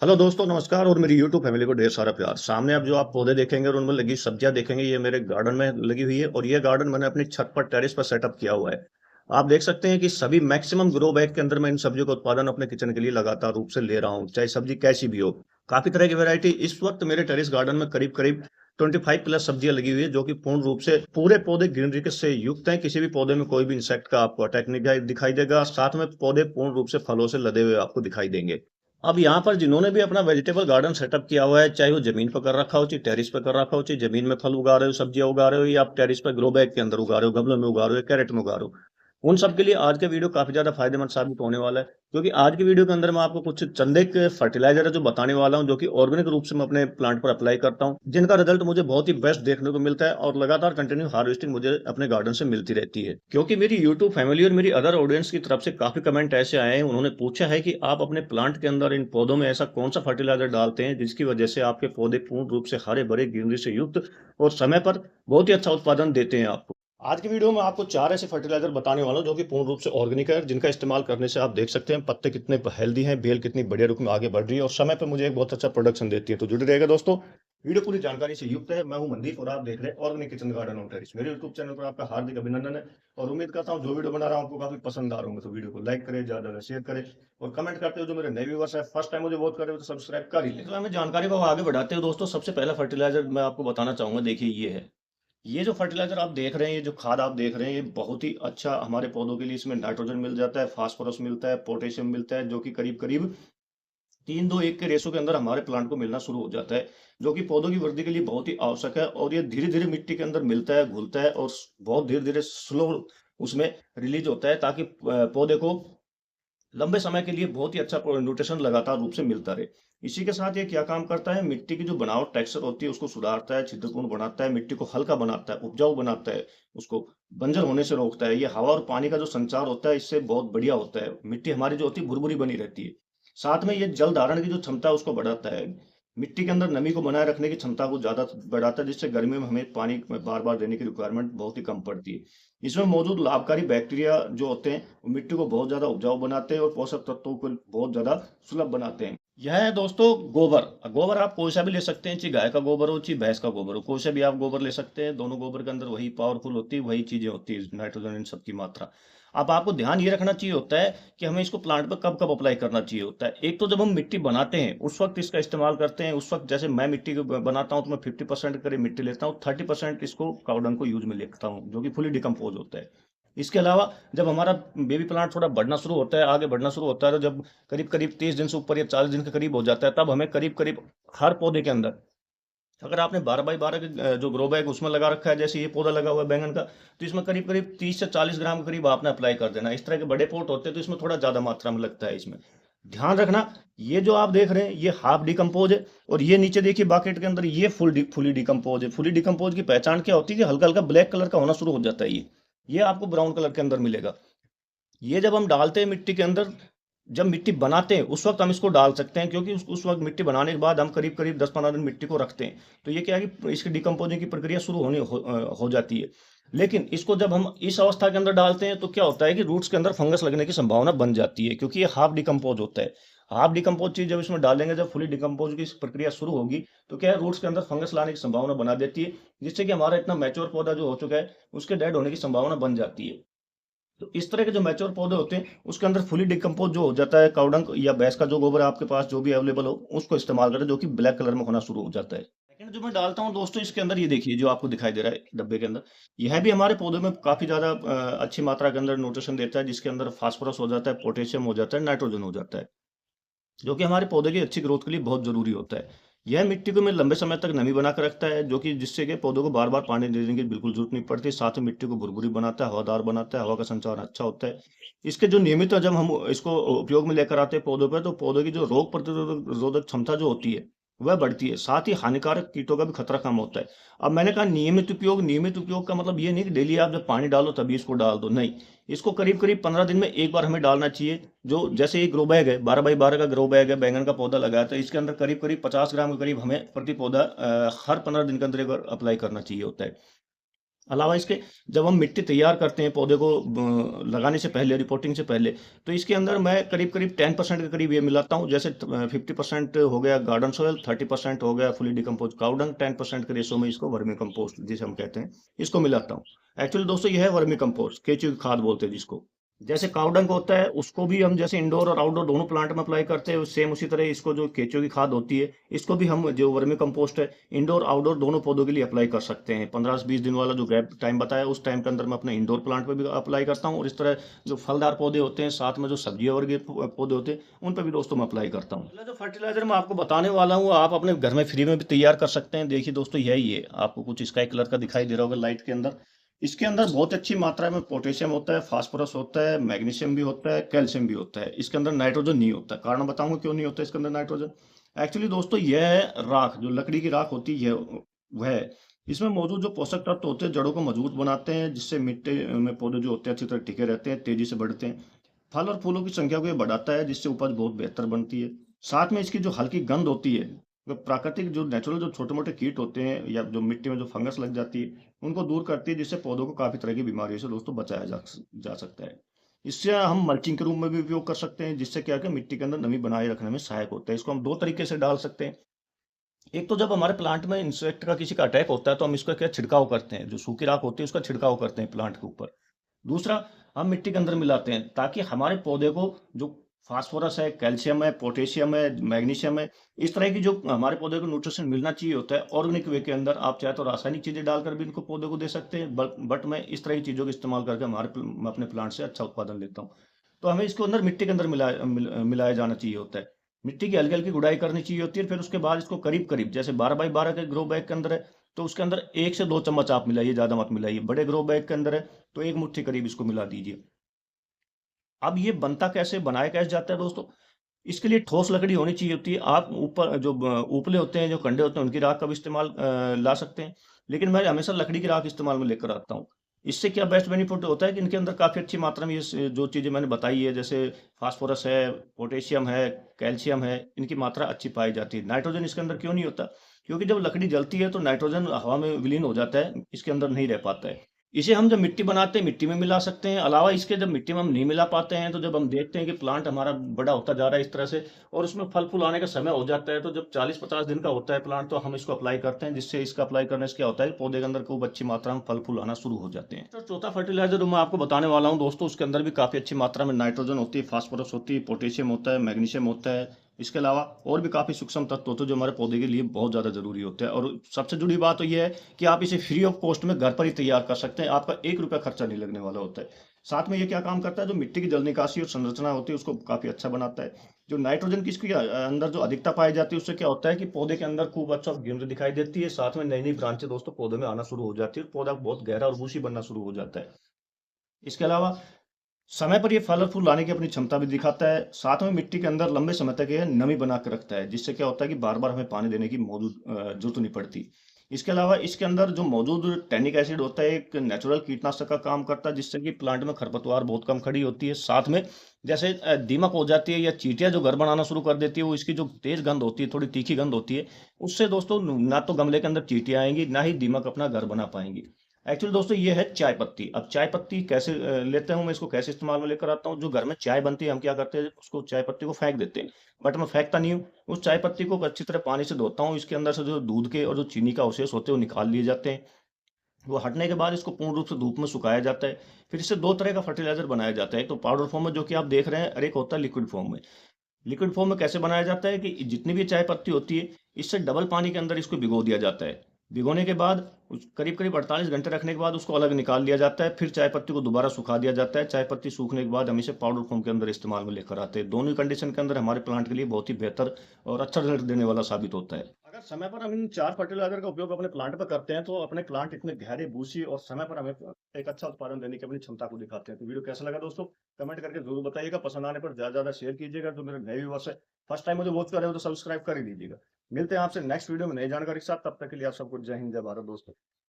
Hello दोस्तों, नमस्कार और मेरी यूट्यूब फैमिली को ढेर सारा प्यार। सामने अब जो आप पौधे देखेंगे और उनमें लगी सब्जियां देखेंगे, ये मेरे गार्डन में लगी हुई है और ये गार्डन मैंने अपनी छत पर टेरेस पर सेटअप किया हुआ है। आप देख सकते हैं कि सभी मैक्सिमम ग्रो बैग के अंदर मैं इन सब्जियों का उत्पादन अपने किचन के लिए लगातार रूप से ले रहा हूँ, चाहे सब्जी कैसी भी हो। काफी तरह की वैरायटी इस वक्त मेरे टेरेस गार्डन में करीब करीब 25 प्लस सब्जियां लगी हुई है, जो कि पूर्ण रूप से पूरे पौधे ग्रीनरी के से युक्त हैं। किसी भी पौधे में कोई भी इंसेक्ट का आपको अटैक नहीं दिखाई देगा। साथ में पौधे पूर्ण रूप से फलों से लदे हुए आपको दिखाई देंगे। अब यहाँ पर जिन्होंने भी अपना वेजिटेबल गार्डन सेटअप किया हुआ है, चाहे वो जमीन पर कर रखा हो, चाहे टेरिस पे कर रखा हो, चाहे जमीन में फल उगा रहे हो, सब्जियां उगा रहे हो, या आप टेरिस पे ग्रो बैग के अंदर उगा रहे हो, गमलों में उगा रहे हो, या कैरेट में उगा रहे हो, उन सब के लिए आज का वीडियो काफी ज्यादा फायदेमंद साबित होने वाला है। क्योंकि आज की वीडियो के अंदर मैं आपको कुछ चंदे के फर्टिलाइजर है जो बताने वाला हूं, जो कि ऑर्गेनिक रूप से मैं अपने प्लांट पर अप्लाई करता हूं, जिनका रिजल्ट मुझे बहुत ही बेस्ट देखने को मिलता है और लगातार कंटिन्यू हार्वेस्टिंग मुझे अपने गार्डन से मिलती रहती है। क्योंकि मेरी यूट्यूब फैमिली और मेरी अदर ऑडियंस की तरफ से काफी कमेंट ऐसे आए हैं, उन्होंने पूछा है कि आप अपने प्लांट के अंदर इन पौधों में ऐसा कौन सा फर्टिलाइजर डालते हैं जिसकी वजह से आपके पौधे पूर्ण रूप से हरे भरे ग्रीनरी से युक्त और समय पर बहुत ही अच्छा उत्पादन देते हैं आपको। आज की वीडियो में आपको 4 ऐसे फर्टिलाइजर बताने वाला हूं जो कि पूर्ण रूप से ऑर्गेनिक है, जिनका इस्तेमाल करने से आप देख सकते हैं पत्ते कितने हेल्दी हैं, बेल कितनी बढ़िया रूप में आगे बढ़ रही है और समय पर मुझे एक बहुत अच्छा प्रोडक्शन देती है। तो जुड़े रहेगा दोस्तों, वीडियो पूरी जानकारी से युक्त है। मैं हूं मनदीप और आप देख रहे हैं organic kitchen garden on terrace. मेरे यूट्यूब चैनल पर आपका हार्दिक अभिनंदन है और उम्मीद करता हूं जो वीडियो बना रहा हूं आपको काफी पसंद आ रहा होंगे। तो वीडियो को लाइक करें, ज्यादा शेयर करें और कमेंट करते हो। जो मेरे नए व्यूअर्स है, फर्स्ट टाइम मुझे वॉच कर रहे हो तो सब्सक्राइब कर ही लें। तो हमें जानकारी को आगे बढ़ाते हैं दोस्तों, सबसे पहला फर्टिलाइजर मैं आपको बताना चाहूंगा। देखिए, ये है, ये जो फर्टिलाइजर आप देख रहे हैं, ये जो खाद आप देख रहे हैं, ये बहुत ही अच्छा हमारे पौधों के लिए। इसमें नाइट्रोजन मिल जाता है, फास्फोरस मिलता है, पोटेशियम मिलता है, जो कि करीब करीब 3-2-1 के रेशो के अंदर हमारे प्लांट को मिलना शुरू हो जाता है, जो कि पौधों की वृद्धि के लिए बहुत ही आवश्यक है। और ये धीरे धीरे मिट्टी के अंदर मिलता है, घुलता है और बहुत धीरे धीरे स्लो उसमें रिलीज होता है, ताकि पौधे को लंबे समय के लिए बहुत ही अच्छा न्यूट्रिशन लगातार रूप से मिलता रहे। इसी के साथ ये क्या काम करता है, मिट्टी की जो बनावट टेक्सचर होती है उसको सुधारता है, छिद्रपूर्ण बनाता है, मिट्टी को हल्का बनाता है, उपजाऊ बनाता है, उसको बंजर होने से रोकता है। ये हवा और पानी का जो संचार होता है, इससे बहुत बढ़िया होता है। मिट्टी हमारी जो होती है भुरभुरी बनी रहती है। साथ में ये जल धारण की जो क्षमता है उसको बढ़ाता है। मिट्टी के अंदर नमी को बनाए रखने की क्षमता को ज्यादा बढ़ाता है, जिससे गर्मियों में हमें पानी बार बार देने की रिक्वायरमेंट बहुत ही कम पड़ती है। इसमें मौजूद लाभकारी बैक्टीरिया जो होते हैं, वो मिट्टी को बहुत ज्यादा उपजाऊ बनाते हैं और पोषक तत्वों को बहुत ज्यादा सुलभ बनाते हैं। यह है दोस्तों गोबर। गोबर आप कोई सा भी ले सकते हैं, चाहे गाय का गोबर हो, चाहे भैंस का गोबर हो, कोई सा भी आप गोबर ले सकते हैं। दोनों गोबर के अंदर वही पावरफुल होती है, वही चीजें होती है, नाइट्रोजन इन सब की मात्रा। अब आपको ध्यान ये रखना चाहिए होता है कि हमें इसको प्लांट पर कब कब अप्लाई करना चाहिए होता है। एक तो जब हम मिट्टी बनाते हैं उस वक्त इसका इस्तेमाल करते हैं। उस वक्त जैसे मैं मिट्टी को बनाता हूँ तो मैं 50% करीब मिट्टी लेता हूँ, 30% इसको काउडंग को यूज में लेता हूँ, जो कि फुली डिकम्पोज होता है। इसके अलावा जब हमारा बेबी प्लांट थोड़ा बढ़ना शुरू होता है, आगे बढ़ना शुरू होता है, तो जब करीब करीब 30 दिन से ऊपर या 40 दिन के करीब हो जाता है, तब हमें करीब करीब हर पौधे के अंदर, अगर आपने 12x12 के जो ग्रो बैग उसमें लगा रखा है, जैसे ये पौधा लगा हुआ है बैंगन का, तो इसमें करीब करीब 30 से 40 ग्राम के करीब आपने अप्लाई कर देना। इस तरह के बड़े पोट होते हैं तो इसमें थोड़ा ज्यादा मात्रा में लगता है। इसमें ध्यान रखना, ये जो आप देख रहे हैं ये हाफ डिकम्पोज है, और ये नीचे देखिए बाकेट के अंदर ये फुली डिकम्पोज है। फुली डिकम्पोज की पहचान क्या होती है कि हल्का हल्का ब्लैक कलर का होना शुरू हो जाता है। ये आपको ब्राउन कलर के अंदर मिलेगा। ये जब हम डालते हैं मिट्टी के अंदर, जब मिट्टी बनाते हैं उस वक्त हम इसको डाल सकते हैं, क्योंकि उस वक्त मिट्टी बनाने के बाद हम करीब करीब 10-15 दिन मिट्टी को रखते हैं, तो ये क्या है कि इसकी डिकम्पोजिंग की प्रक्रिया शुरू हो जाती है। लेकिन इसको जब हम इस अवस्था के अंदर डालते हैं तो क्या होता है कि रूट्स के अंदर फंगस लगने की संभावना बन जाती है, क्योंकि ये हाफ डिकम्पोज होता है। हाफ डिकम्पोज चीज जब इसमें डालेंगे, जब फुली डिकम्पोज की प्रक्रिया शुरू होगी, तो क्या है, रूट्स के अंदर फंगस लाने की संभावना बना देती है, जिससे कि हमारा इतना मैच्योर पौधा जो हो चुका है उसके डेड होने की संभावना बन जाती है। तो इस तरह के जो मैच्योर पौधे होते हैं उसके अंदर फुली डिकम्पोज जो हो जाता है, काउडंग या भैंस का जो गोबर है आपके पास जो भी अवेलेबल हो, उसको इस्तेमाल करें, जो कि ब्लैक कलर में होना शुरू हो जाता है। सेकंड जो मैं डालता हूँ दोस्तों, इसके अंदर ये देखिए जो आपको दिखाई दे रहा है डब्बे के अंदर, यह भी हमारे पौधे में काफी ज्यादा अच्छी मात्रा के अंदर न्यूट्रिशन देता है, जिसके अंदर फास्फोरस हो जाता है, पोटेशियम हो जाता है, नाइट्रोजन हो जाता है, जो कि हमारे पौधे की अच्छी ग्रोथ के लिए बहुत जरूरी होता है। यह मिट्टी को में लंबे समय तक नमी बना कर रखता है, जो कि जिससे कि पौधों को बार बार पानी देने की बिल्कुल जरूरत नहीं पड़ती। साथ ही मिट्टी को भुरभुरी बनाता है, हवादार बनाता है, हवा का संचार अच्छा होता है। इसके जो नियमित जब हम इसको उपयोग में लेकर आते हैं पौधों पर, तो पौधों की जो रोग प्रतिरोधक क्षमता जो होती है वह बढ़ती है। साथ ही हानिकारक कीटों का भी खतरा कम होता है। अब मैंने कहा नियमित उपयोग का मतलब ये नहीं कि डेली आप जब पानी डालो तभी इसको डाल दो, नहीं। इसको करीब करीब 15 दिन में एक बार हमें डालना चाहिए। जो जैसे ये ग्रो बैग है, 12x12 का ग्रो बैग है, बैंगन का पौधा लगाया था, इसके अंदर करीब करीब 50 ग्राम के करीब हमें प्रति पौधा हर 15 दिन के अंदर एक बार अप्लाई करना चाहिए होता है। अलावा इसके जब हम मिट्टी तैयार करते हैं पौधे को लगाने से पहले, रिपोर्टिंग से पहले, तो इसके अंदर मैं करीब करीब 10% के करीब ये मिलाता हूँ। जैसे 50% हो गया गार्डन सॉइल, 30% हो गया फुली डिकम्पोज काउ डंग, 10% के रेशो में इसको वर्मी कंपोस्ट जिसे हम कहते हैं, इसको मिलाता हूँ। एक्चुअली दोस्तों ये है वर्मी कंपोस्ट, केचुए की खाद बोलते हैं जिसको। जैसे कावडंग होता है उसको भी हम जैसे इंडोर और आउटडोर दोनों प्लांट में अप्लाई करते हैं, सेम उसी तरह इसको जो केचुए की खाद होती है, इसको भी हम जो वर्मी कंपोस्ट है इंडोर आउटडोर दोनों पौधों के लिए अप्लाई कर सकते हैं। 15 से 20 दिन वाला जो गैप टाइम बताया उस टाइम के अंदर मैं अपने इंडोर प्लांट पे भी अप्लाई करता हूँ, और इस तरह जो फलदार पौधे होते हैं साथ में जो सब्जियों वर्ग के पौधे होते हैं उन पर भी दोस्तों मैं अप्लाई करता हूँ। पहला जो फर्टिलाइजर मैं आपको बताने वाला हूँ आप अपने घर में फ्री में भी तैयार कर सकते हैं। देखिए दोस्तों यही है, आपको कुछ स्काई कलर का दिखाई दे रहा होगा लाइट के अंदर। इसके अंदर बहुत अच्छी मात्रा में पोटेशियम होता है, फास्फोरस होता है, मैग्नीशियम भी होता है, कैल्शियम भी होता है। इसके अंदर नाइट्रोजन नहीं होता। कारण बताऊंगा क्यों नहीं होता इसके अंदर नाइट्रोजन। एक्चुअली दोस्तों यह है राख, जो लकड़ी की राख होती है वह है। इसमें मौजूद जो पोषक तत्व होते हैं जड़ों को मजबूत बनाते हैं, जिससे मिट्टी में पौधे जो होते हैं अच्छी तरह टिके रहते हैं, तेजी से बढ़ते हैं। फल और फूलों की संख्या को ये बढ़ाता है, जिससे उपज बहुत बेहतर बनती है। साथ में इसकी जो हल्की गंध होती है, वो प्राकृतिक जो नेचुरल जो छोटे मोटे कीट होते हैं या जो मिट्टी में जो फंगस लग जाती है उनको दूर करती है, जिससे पौधों को काफी तरह की बीमारियों से दोस्तों बचाया जा सकता है। इससे हम मल्चिंग के रूप में भी उपयोग कर सकते हैं, जिससे क्या है कि मिट्टी के अंदर नमी बनाए रखने में सहायक होता है। इसको हम दो तरीके से डाल सकते हैं। एक तो जब हमारे प्लांट में इंसेक्ट का किसी का अटैक होता है तो हम इसका क्या छिड़काव करते हैं, जो सूखी राख होती है उसका छिड़काव करते हैं प्लांट के ऊपर। दूसरा, हम मिट्टी के अंदर मिलाते हैं ताकि हमारे पौधे को जो फास्फोरस है, कैल्शियम है, पोटेशियम है, मैग्नीशियम है, इस तरह की जो हमारे पौधे को न्यूट्रिशन मिलना चाहिए होता है ऑर्गेनिक वे के अंदर। आप चाहे तो रासायनिक चीजें डालकर भी इनको पौधे को दे सकते हैं, बट मैं इस तरह की चीजों का इस्तेमाल करके मैं अपने प्लांट से अच्छा उत्पादन लेता हूँ। तो हमें इसको अंदर मिट्टी के अंदर मिलाया जाना चाहिए होता है। मिट्टी की हल्की हल्की गुड़ाई करनी चाहिए होती है। फिर उसके बाद इसको करीब करीब जैसे 12 बाई 12 के ग्रो बैग के अंदर है तो उसके अंदर 1 से 2 चम्मच आप मिलाइए, ज्यादा मत मिलाइए। बड़े ग्रो बैग के अंदर है तो 1 मुट्ठी करीब इसको मिला दीजिए। अब ये बनता कैसे, बनाया कैसे जाता है दोस्तों? इसके लिए ठोस लकड़ी होनी चाहिए होती है। आप ऊपर जो उपले होते हैं, जो कंडे होते हैं, उनकी राख का भी इस्तेमाल ला सकते हैं, लेकिन मैं हमेशा लकड़ी की राख इस्तेमाल में लेकर आता हूँ। इससे क्या बेस्ट बेनिफिट होता है कि इनके अंदर काफ़ी अच्छी मात्रा में जो चीज़ें मैंने बताई है, जैसे फास्फोरस है, पोटेशियम है, कैल्शियम है, इनकी मात्रा अच्छी पाई जाती है। नाइट्रोजन इसके अंदर क्यों नहीं होता? क्योंकि जब लकड़ी जलती है तो नाइट्रोजन हवा में विलीन हो जाता है, इसके अंदर नहीं रह पाता है। इसे हम जब मिट्टी बनाते हैं मिट्टी में मिला सकते हैं। अलावा इसके जब मिट्टी में हम नहीं मिला पाते हैं तो जब हम देखते हैं कि प्लांट हमारा बड़ा होता जा रहा है इस तरह से और उसमें फल फूल आने का समय हो जाता है, तो जब 40-50 दिन का होता है प्लांट तो हम इसको अप्लाई करते हैं, जिससे इसका अप्लाई करने से क्या होता है पौधे के अंदर खूब अच्छी मात्रा में फल फूल आना शुरू हो जाते हैं। तो चौथा फर्टिलाइजर जो मैं आपको बताने वाला हूँ दोस्तों, उसके अंदर भी काफी अच्छी मात्रा में नाइट्रोजन होती है, फास्फोरस होती है, पोटेशियम होता है, मैग्नीशियम होता है। इसके अलावा और भी काफी सूक्ष्म तत्व होते हैं जो हमारे पौधे के लिए बहुत ज्यादा जरूरी होते हैं। और सबसे जुड़ी बात तो यह है कि आप इसे फ्री ऑफ कॉस्ट में घर पर ही तैयार कर सकते हैं। आपका 1 रुपया खर्चा नहीं लगने वाला होता है। साथ में ये क्या काम करता है, जो मिट्टी की जल निकासी और संरचना होती है उसको काफी अच्छा बनाता है। जो नाइट्रोजन की इसकी अंदर जो अधिकता पाई जाती है उससे क्या होता है कि पौधे के अंदर खूब अच्छा गिर दिखाई देती है। साथ में नई नई ब्रांचें दोस्तों पौधे में आना शुरू हो जाती है और पौधा बहुत गहरा और बूसी बनना शुरू हो जाता है। इसके अलावा समय पर ये फल और फूल लाने की अपनी क्षमता भी दिखाता है। साथ में मिट्टी के अंदर लंबे समय तक ये नमी बना के रखता है, जिससे क्या होता है कि बार बार हमें पानी देने की जरूरत नहीं पड़ती। इसके अलावा इसके अंदर जो मौजूद टैनिक एसिड होता है एक नेचुरल कीटनाशक का काम करता है, जिससे कि प्लांट में खरपतवार बहुत कम खड़ी होती है। साथ में जैसे दीमक हो जाती है या चींटियां जो घर बनाना शुरू कर देती है, वो इसकी जो तेज गंध होती है, थोड़ी तीखी गंध होती है, उससे दोस्तों ना तो गमले के अंदर चींटियां आएंगी, ना ही दीमक अपना घर बना पाएंगी। एक्चुअली दोस्तों ये है चाय पत्ती। अब चाय पत्ती कैसे लेते हूँ मैं, इसको कैसे इस्तेमाल में लेकर आता हूँ। जो घर में चाय बनती है हम क्या करते हैं, उसको चाय पत्ती को फेंक देते हैं, बट मैं फेंकता नहीं हूँ। उस चाय पत्ती को अच्छी तरह पानी से धोता हूँ। इसके अंदर से जो दूध के और जो चीनी का अवशेष होते हैं वो निकाल लिए जाते हैं। वो हटने के बाद इसको पूर्ण रूप से धूप में सुखाया जाता है। फिर इससे दो तरह का फर्टिलाइजर बनाया जाता है। एक तो पाउडर फॉर्म में जो कि आप देख रहे हैं, और एक होता है लिक्विड फॉर्म में। लिक्विड फॉर्म में कैसे बनाया जाता है कि जितनी भी चाय पत्ती होती है इससे डबल पानी के अंदर इसको भिगो दिया जाता है। भिगोने के बाद करीब करीब 48 घंटे रखने के बाद उसको अलग निकाल लिया जाता है। फिर चाय पत्ती को दोबारा सुखा दिया जाता है। चाय पत्ती सूखने के बाद हम इसे पाउडर फॉर्म के अंदर इस्तेमाल में लेकर आते हैं। दोनों ही कंडीशन के अंदर हमारे प्लांट के लिए बहुत ही बेहतर और अच्छा रिजल्ट देने वाला साबित होता है। अगर समय पर हम इन 4 फर्टिलाइजर का उपयोग अपने प्लांट पर करते हैं तो अपने प्लांट इतने गहरे, बूसी और समय पर हमें एक अच्छा उत्पादन देने की अपनी क्षमता को दिखाते हैं। तो वीडियो कैसा लगा दोस्तों, कमेंट करके जरूर बताइएगा। पसंद आने पर ज्यादा ज्यादा शेयर कीजिएगा। जो मेरे नए व्यूअर्स है, फर्स्ट टाइम मुझे वॉच कर रहे हो तो सब्सक्राइब कर ही दीजिएगा। मिलते हैं आपसे नेक्स्ट वीडियो में नई जानकारी के साथ। तब तक के लिए आप सबको जय हिंद, जय भारत दोस्तों।